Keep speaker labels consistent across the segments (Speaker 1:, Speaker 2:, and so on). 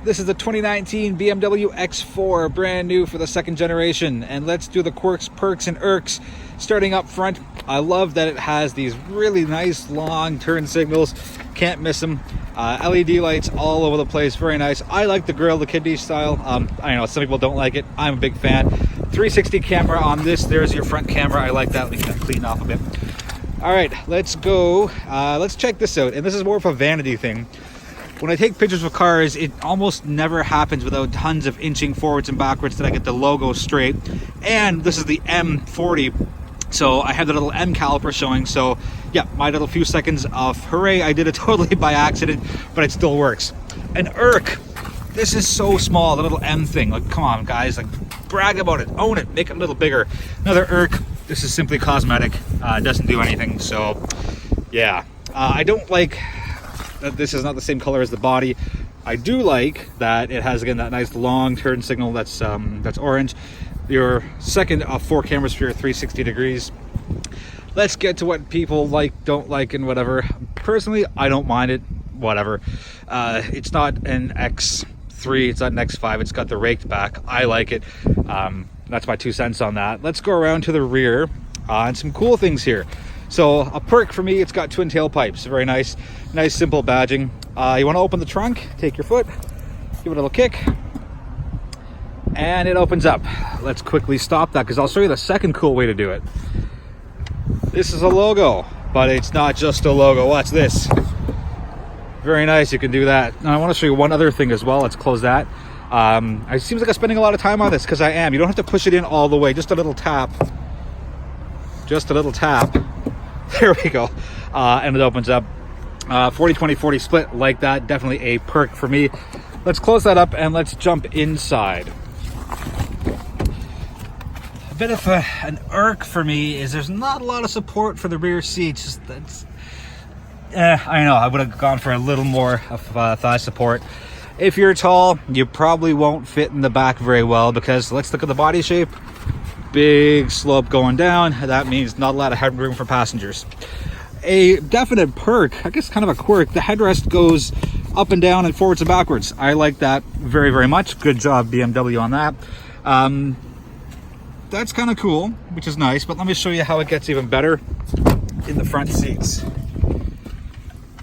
Speaker 1: This is the 2019 BMW X4, brand new for the second generation. And let's do the Quirks, Perks, and Irks. Starting up front, I love that it has these really nice long turn signals. Can't miss them. LED lights all over the place, very nice. I like the grill, the kidney style. I know some people don't like it. I'm a big fan. 360 camera on this. There's your front camera. I like that. Let me clean off a bit. All right, let's go. Let's check this out. And this is more of a vanity thing. When I take pictures of cars, it almost never happens without tons of inching forwards and backwards that I get the logo straight. And this is the M40, so I have the little M caliper showing. So yeah, my little few seconds of hooray, I did it totally by accident, but it still works. An Irk, this is so small, the little M thing. Like, come on guys, like, brag about it, own it, make it a little bigger. Another Irk, this is simply cosmetic, doesn't do anything. So yeah, I don't like that this is not the same color as the body. I do like that it has, again, that nice long turn signal that's orange. Your second of 4 cameras for your 360 degrees. Let's get to what people like, don't like, and whatever. Personally, I don't mind it, whatever. It's not an X3, it's not an X5, it's got the raked back. I like it. That's my 2 cents on that. Let's go around to the rear and some cool things here. So a perk for me, it's got twin tailpipes, very nice. Nice simple badging. You want to open the trunk, take your foot, give it a little kick, and it opens up. Let's quickly stop that because I'll show you the second cool way to do it. This is a logo, but it's not just a logo. Watch this. Very nice, you can do that. Now I want to show you one other thing as well. Let's close that. It seems like I'm spending a lot of time on this because I am. You don't have to push it in all the way, just a little tap. Just a little tap. There we go. And it opens up. 40-20-40 split, like that. Definitely a perk for me. Let's close that up and let's jump inside. A bit of an irk for me is there's not a lot of support for the rear seats. Just that's, I know, I would have gone for a little more of thigh support. If you're tall, you probably won't fit in the back very well because let's look at the body shape. Big slope going down. That means not a lot of headroom for passengers. A definite perk, I guess kind of a quirk, the headrest goes up and down and forwards and backwards. I like that very, very much. Good job, BMW, on that. That's kind of cool, which is nice, but let me show you how it gets even better in the front seats.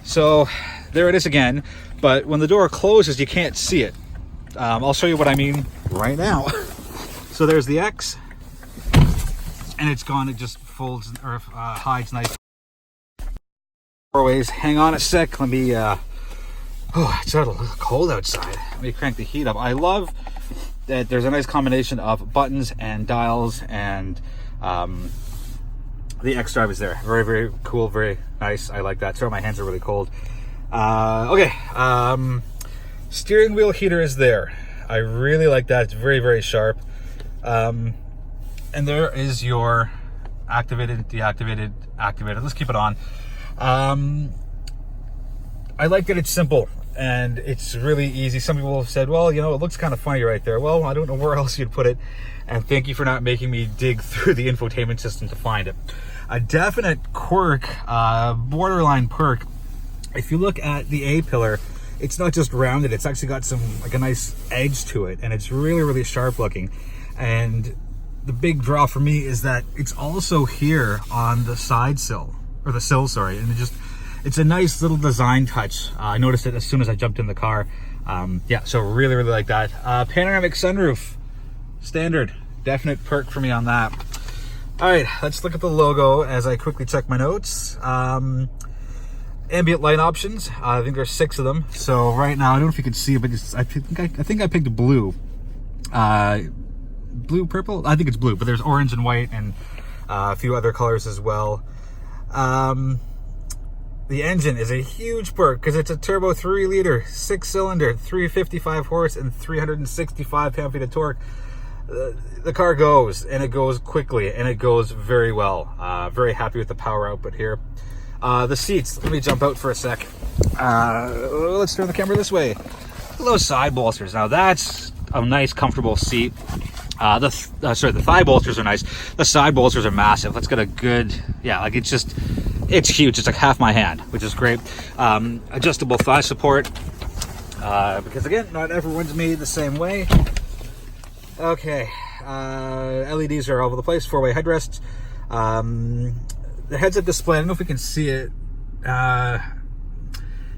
Speaker 1: So there it is again, but when the door closes, you can't see it. I'll show you what I mean right now. So there's the X, and it's gone, it just folds or hides nice. Doorways. Hang on a sec, let me oh, it's a little cold outside. Let me crank the heat up. I love that there's a nice combination of buttons and dials, and the X drive is there. Very, very cool, very nice. I like that. Sorry, my hands are really cold. Okay, steering wheel heater is there. I really like that. It's very, very sharp. And there is your activated, deactivated, activated. Let's keep it on. I like that it's simple and it's really easy. Some people have said, well, you know, it looks kind of funny right there. Well, I don't know where else you'd put it. And thank you for not making me dig through the infotainment system to find it. A definite quirk, borderline perk. If you look at the A-pillar, it's not just rounded, it's actually got some, like, a nice edge to it, and it's really, really sharp looking. And the big draw for me is that it's also here on the side sill, or the sill, sorry, and it's a nice little design touch. I noticed it as soon as I jumped in the car. Yeah, so really, really like that. Panoramic sunroof, standard, definite perk for me on that. All right, let's look at the logo as I quickly check my notes. Ambient light options, I think there's 6 of them. So right now, I don't know if you can see it, but I think I picked blue. Blue, purple? I think it's blue, but there's orange and white and a few other colors as well. The engine is a huge perk because it's a turbo 3-liter, 6-cylinder, 355 horse and 365 pound-feet of torque. The car goes, and it goes quickly, and it goes very well. Very happy with the power output here. The seats, let me jump out for a sec. Let's turn the camera this way. Those side bolsters, now that's a nice comfortable seat. The thigh bolsters are nice. The side bolsters are massive. Let's get a good, yeah, like it's huge. It's like half my hand, which is great. Adjustable thigh support. because again, not everyone's made the same way. Okay, LEDs are all over the place, 4-way headrests. The heads-up display, I don't know if we can see it. You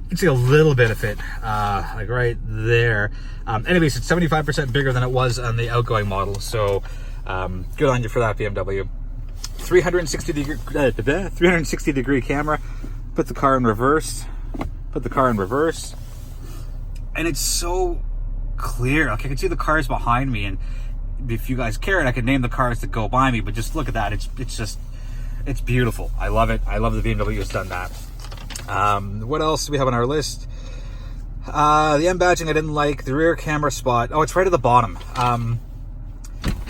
Speaker 1: can see a little bit of it, like right there. Anyways, it's 75% bigger than it was on the outgoing model, so good on you for that, BMW. 360 degree camera. Put the car in reverse. And it's so clear. Like, I can see the cars behind me, and if you guys care, I could name the cars that go by me, but just look at that. It's beautiful. I love it. I love the BMW has done that. What else do we have on our list? The M badging I didn't like. The rear camera spot. Oh, it's right at the bottom.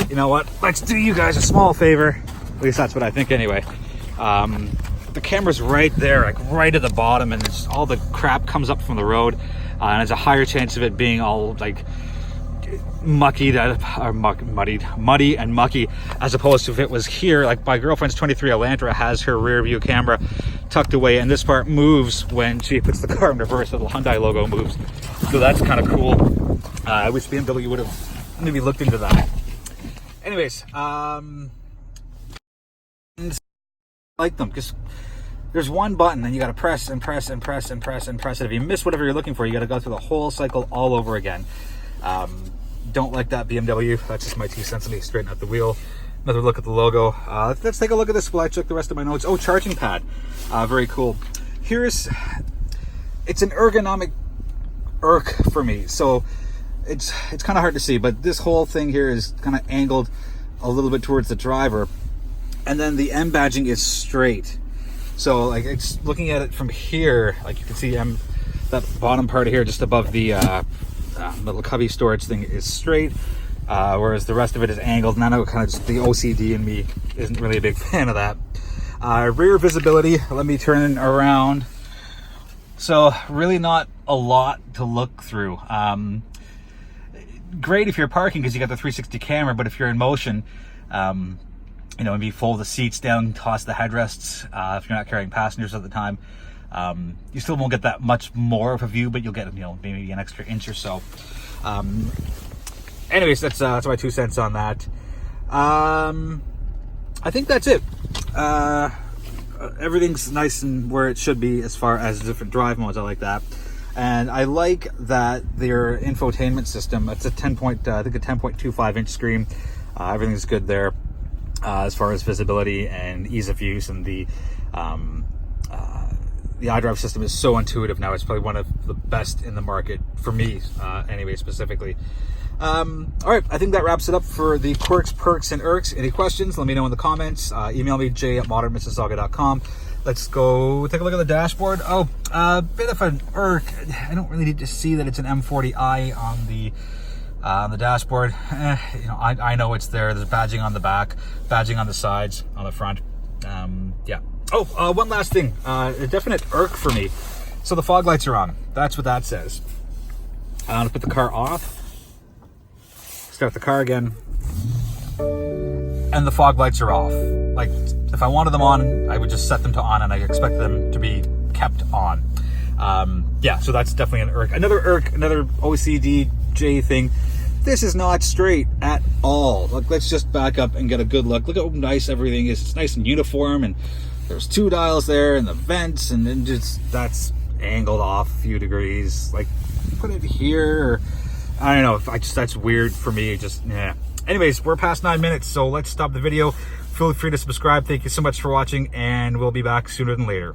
Speaker 1: You know what? Let's do you guys a small favor. At least that's what I think anyway. The camera's right there, like right at the bottom, and it's, all the crap comes up from the road, and there's a higher chance of it being all like muddy and mucky, as opposed to if it was here. Like my girlfriend's 23 Elantra has her rear view camera tucked away, and this part moves when she puts the car in reverse. The little Hyundai logo moves, so that's kind of cool. I wish BMW would have maybe looked into that. Anyways, like them because there's one button and you got to press and press and press and press and press it. If you miss whatever you're looking for, you got to go through the whole cycle all over again. Don't like that, BMW. That's just my 2 cents. Let me straighten out the wheel. Another look at the logo. Let's take a look at this while I check the rest of my notes. Oh, charging pad. Very cool. It's an ergonomic Irk for me, so it's kind of hard to see, but this whole thing here is kind of angled a little bit towards the driver, and then the M badging is straight. So like, it's looking at it from here, like you can see that bottom part here just above the little cubby storage thing is straight, whereas the rest of it is angled. And I know kind of just the OCD in me isn't really a big fan of that. Rear visibility, let me turn around. So really not a lot to look through. Great if you're parking because you got the 360 camera, but if you're in motion, you know, maybe fold the seats down, toss the headrests, if you're not carrying passengers at the time. You still won't get that much more of a view, but you'll get, you know, maybe an extra inch or so. Anyways, that's my 2 cents on that. I think that's it. Everything's nice and where it should be as far as different drive modes. I like that. And I like that their infotainment system, it's a 10.25 inch screen. Everything's good there. As far as visibility and ease of use, and the iDrive system is so intuitive now. It's probably one of the best in the market for me, anyway, specifically. All right, I think that wraps it up for the Quirks, Perks, and Irks. Any questions, let me know in the comments. Email me, j@modernmississauga.com. Let's go take a look at the dashboard. Oh, a bit of an Irk. I don't really need to see that it's an M40i on the dashboard. You know, I know it's there. There's badging on the back, badging on the sides, on the front. Yeah. Oh, one last thing. A definite Irk for me. So the fog lights are on. That's what that says. I'm gonna put the car off. Start the car again. And the fog lights are off. Like, if I wanted them on, I would just set them to on, and I expect them to be kept on. Yeah, so that's definitely an Irk. Another OCD thing. This is not straight at all. Like, let's just back up and get a good look. Look at how nice everything is. It's nice and uniform, and there's 2 dials there, and the vents, and then just that's angled off a few degrees. Like, put it here. Or, I don't know. That's weird for me. Just yeah. Anyways, we're past 9 minutes, so let's stop the video. Feel free to subscribe. Thank you so much for watching, and we'll be back sooner than later.